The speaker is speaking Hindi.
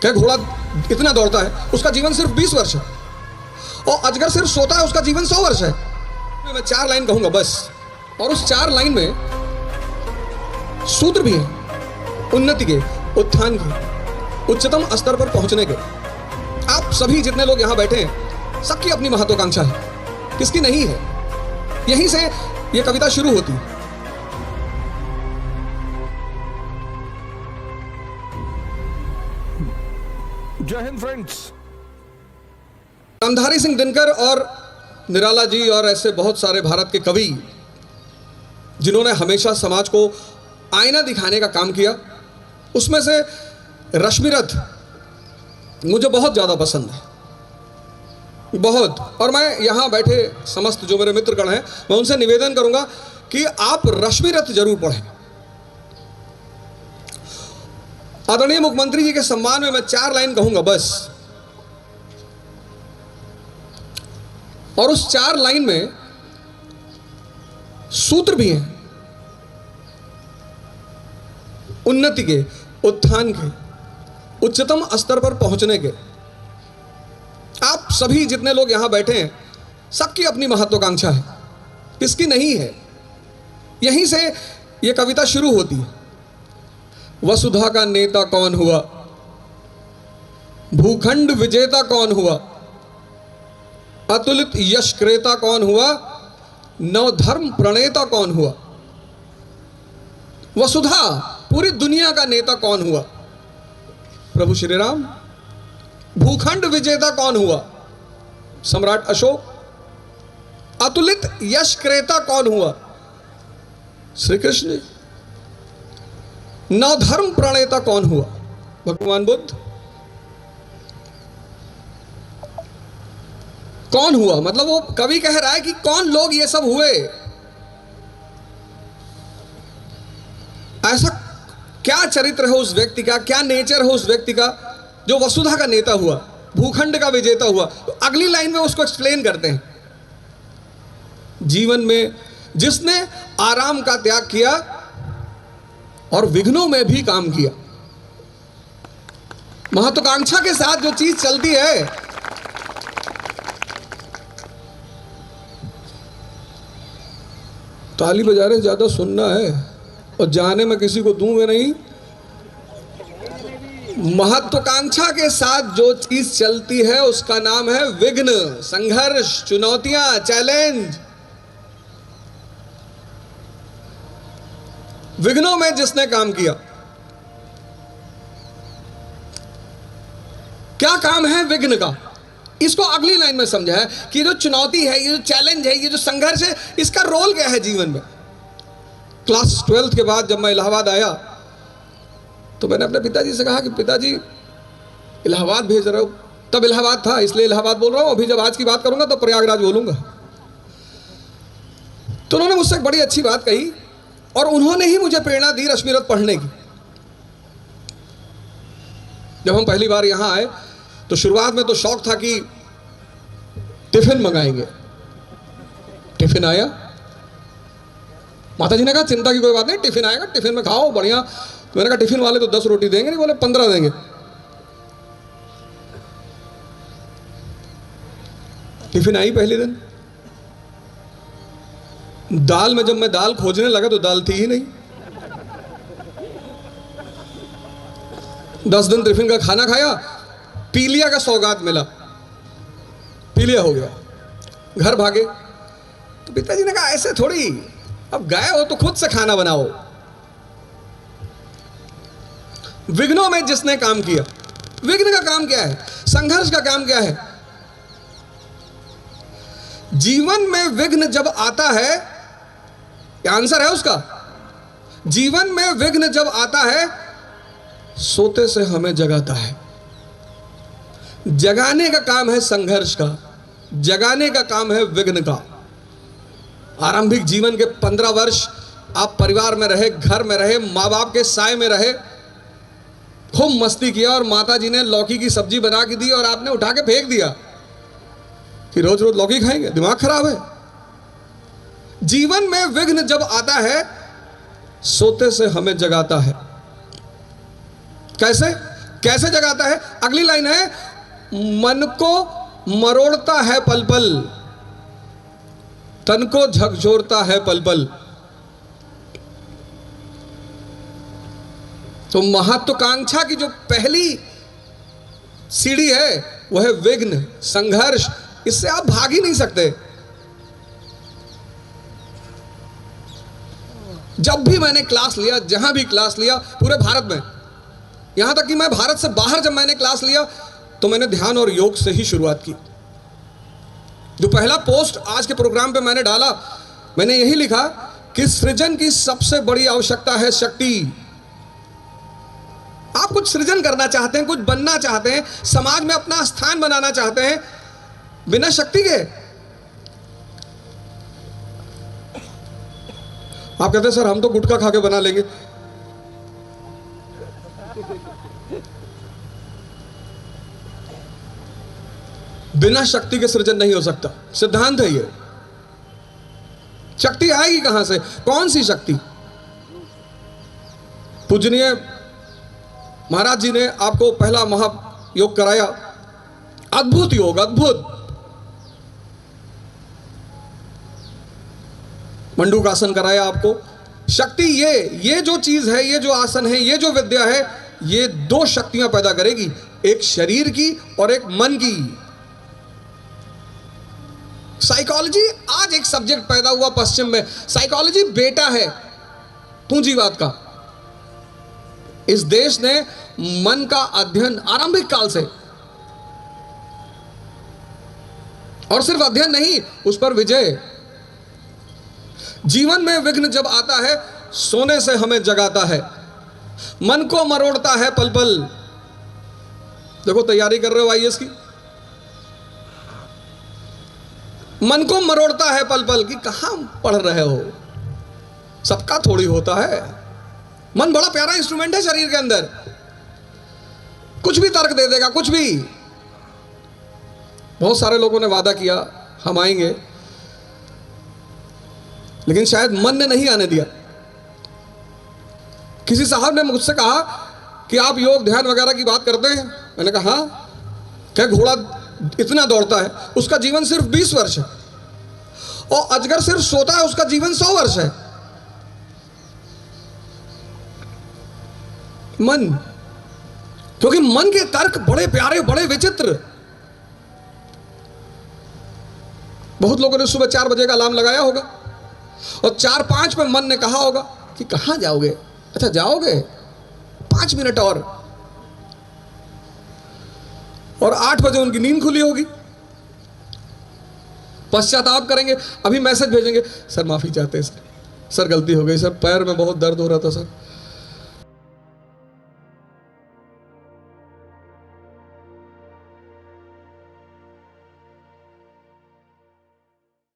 क्या घोड़ा इतना दौड़ता है, उसका जीवन सिर्फ 20 वर्ष है, और अजगर सिर्फ सोता है, उसका जीवन 100 वर्ष है। मैं 4 लाइन कहूंगा बस, और उस 4 लाइन में सूत्र भी है उन्नति के, उत्थान के, उच्चतम स्तर पर पहुंचने के। आप सभी जितने लोग यहां बैठे हैं, सबकी अपनी महत्वाकांक्षा है, किसकी नहीं है। यहीं से यह कविता शुरू होती है। जय हिंद फ्रेंड्स। रामधारी सिंह दिनकर और निराला जी और ऐसे बहुत सारे भारत के कवि जिन्होंने हमेशा समाज को आईना दिखाने का काम किया, उसमें से रश्मिरथ मुझे बहुत ज़्यादा पसंद है, बहुत। और मैं यहाँ बैठे समस्त जो मेरे मित्रगण हैं, मैं उनसे निवेदन करूँगा कि आप रश्मिरथ जरूर पढ़ें। आदरणीय मुख्यमंत्री जी के सम्मान में मैं 4 लाइन कहूँगा बस, और उस 4 लाइन में सूत्र भी हैं उन्नति के, उत्थान के, उच्चतम स्तर पर पहुंचने के। आप सभी जितने लोग यहां बैठे हैं, सबकी अपनी महत्वाकांक्षा है, किसकी नहीं है। यहीं से यह कविता शुरू होती है। वसुधा का नेता कौन हुआ, भूखंड विजेता कौन हुआ, अतुलित यश क्रेता कौन हुआ, नवधर्म प्रणेता कौन हुआ। वसुधा, पूरी दुनिया का नेता कौन हुआ, प्रभु श्री राम। भूखंड विजेता कौन हुआ, सम्राट अशोक। अतुलित यश क्रेता कौन हुआ, श्री कृष्ण। नवधर्म प्रणेता कौन हुआ, भगवान बुद्ध। कौन हुआ मतलब वो कवि कह रहा है कि कौन लोग ये सब हुए, ऐसा क्या चरित्र है उस व्यक्ति का, क्या नेचर है उस व्यक्ति का जो वसुधा का नेता हुआ, भूखंड का विजेता हुआ। तो अगली लाइन में उसको एक्सप्लेन करते हैं, जीवन में जिसने आराम का त्याग किया और विघ्नों में भी काम किया। महत्वाकांक्षा के साथ जो चीज चलती है, ताली बजा रहे ज्यादा सुनना है, और जाने में किसी को दूंगे नहीं। महत्वाकांक्षा के साथ जो चीज चलती है उसका नाम है विघ्न, संघर्ष, चुनौतियां, चैलेंज। विघ्नों में जिसने काम किया, क्या काम है विघ्न का, इसको अगली लाइन में समझा है कि जो चुनौती है, ये जो चैलेंज है, ये जो संघर्ष है, इसका रोल क्या है जीवन में। क्लास 12th के बाद जब मैं इलाहाबाद आया तो मैंने अपने पिताजी से कहा कि पिताजी इलाहाबाद भेज रहे हो। तब इलाहाबाद था इसलिए इलाहाबाद बोल रहा हूं, अभी जब आज की बात करूंगा तो प्रयागराज बोलूंगा। तो उन्होंने मुझसे एक बड़ी अच्छी बात कही और उन्होंने ही मुझे प्रेरणा दी रश्मिरथ पढ़ने की। जब हम पहली बार यहां आए तो शुरुआत में तो शौक था कि टिफिन मंगाएंगे। टिफिन आया, माता जी ने कहा चिंता की कोई बात नहीं, टिफिन आएगा, टिफिन में खाओ बढ़िया। तो मैंने कहा टिफिन वाले तो 10 रोटी देंगे नहीं, बोले 15 देंगे। टिफिन आई पहले दिन, दाल में जब मैं दाल खोजने लगा तो दाल थी ही नहीं। 10 दिन टिफिन का खाना खाया, पीलिया का सौगात मिला, पीलिया हो गया, घर भागे। तो पिताजी ने कहा ऐसे थोड़ी, अब गए हो तो खुद से खाना बनाओ। विघ्नों में जिसने काम किया, विघ्न का काम क्या है, संघर्ष का काम क्या है। जीवन में विघ्न जब आता है, क्या आंसर है उसका, जीवन में विघ्न जब आता है सोते से हमें जगाता है। जगाने का काम है संघर्ष का, जगाने का काम है विघ्न का। आरंभिक जीवन के 15 वर्ष आप परिवार में रहे, घर में रहे, माँ बाप के साए में रहे, खूब मस्ती किया और माता जी ने लौकी की सब्जी बना के दी और आपने उठा के फेंक दिया कि रोज रोज लौकी खाएंगे, दिमाग खराब है। जीवन में विघ्न जब आता है सोते से हमें जगाता है। कैसे? कैसे जगाता है? अगली लाइन है, मन को मरोड़ता है पल पल, तन को झकझोरता है पल पल। तो महत्वाकांक्षा की जो पहली सीढ़ी है वह है विघ्न, संघर्ष। इससे आप भाग ही नहीं सकते। जब भी मैंने क्लास लिया, जहां भी क्लास लिया पूरे भारत में, यहां तक कि मैं भारत से बाहर जब मैंने क्लास लिया तो मैंने ध्यान और योग से ही शुरुआत की। जो पहला पोस्ट आज के प्रोग्राम पे मैंने डाला, मैंने यही लिखा कि सृजन की सबसे बड़ी आवश्यकता है शक्ति। आप कुछ सृजन करना चाहते हैं, कुछ बनना चाहते हैं, समाज में अपना स्थान बनाना चाहते हैं, बिना शक्ति के आप कहते हैं सर हम तो गुटखा खा के बना लेंगे। बिना शक्ति के सृजन नहीं हो सकता, सिद्धांत है ये। शक्ति आएगी कहां से? कौन सी शक्ति? पूजनीय महाराज जी ने आपको पहला महायोग कराया, अद्भुत योग, अद्भुत मंडूकासन कराया आपको। शक्ति ये जो चीज है, ये जो आसन है, ये जो विद्या है, ये दो शक्तियां पैदा करेगी, एक शरीर की और एक मन की। साइकोलॉजी आज एक सब्जेक्ट पैदा हुआ पश्चिम में। साइकोलॉजी बेटा है पूंजीवाद का। इस देश ने मन का अध्ययन आरंभिक काल से, और सिर्फ अध्ययन नहीं, उस पर विजय। जीवन में विघ्न जब आता है, सोने से हमें जगाता है, मन को मरोड़ता है पल पल। देखो तैयारी कर रहे हो आईएएस की, मन को मरोड़ता है पल पल कि कहां पढ़ रहे हो, सबका थोड़ी होता है। मन बड़ा प्यारा इंस्ट्रूमेंट है शरीर के अंदर, कुछ भी तर्क दे देगा, कुछ भी। बहुत सारे लोगों ने वादा किया हम आएंगे, लेकिन शायद मन ने नहीं आने दिया। किसी साहब ने मुझसे कहा कि आप योग ध्यान वगैरह की बात करते हैं। मैंने कहा हाँ। क्या घोड़ा इतना दौड़ता है, उसका जीवन सिर्फ 20 वर्ष है, और अजगर सिर्फ सोता है, उसका जीवन 100 वर्ष है। मन, क्योंकि मन के तर्क बड़े प्यारे, बड़े विचित्र। बहुत लोगों ने सुबह 4 बजे का अलार्म लगाया होगा, और 4-5 पे मन ने कहा होगा कि कहां जाओगे? अच्छा जाओगे 5 मिनट और 8 बजे उनकी नींद खुली होगी। पश्चाताप करेंगे, अभी मैसेज भेजेंगे, सर माफी चाहते हैं सर, सर गलती हो गई सर, पैर में बहुत दर्द हो रहा था सर,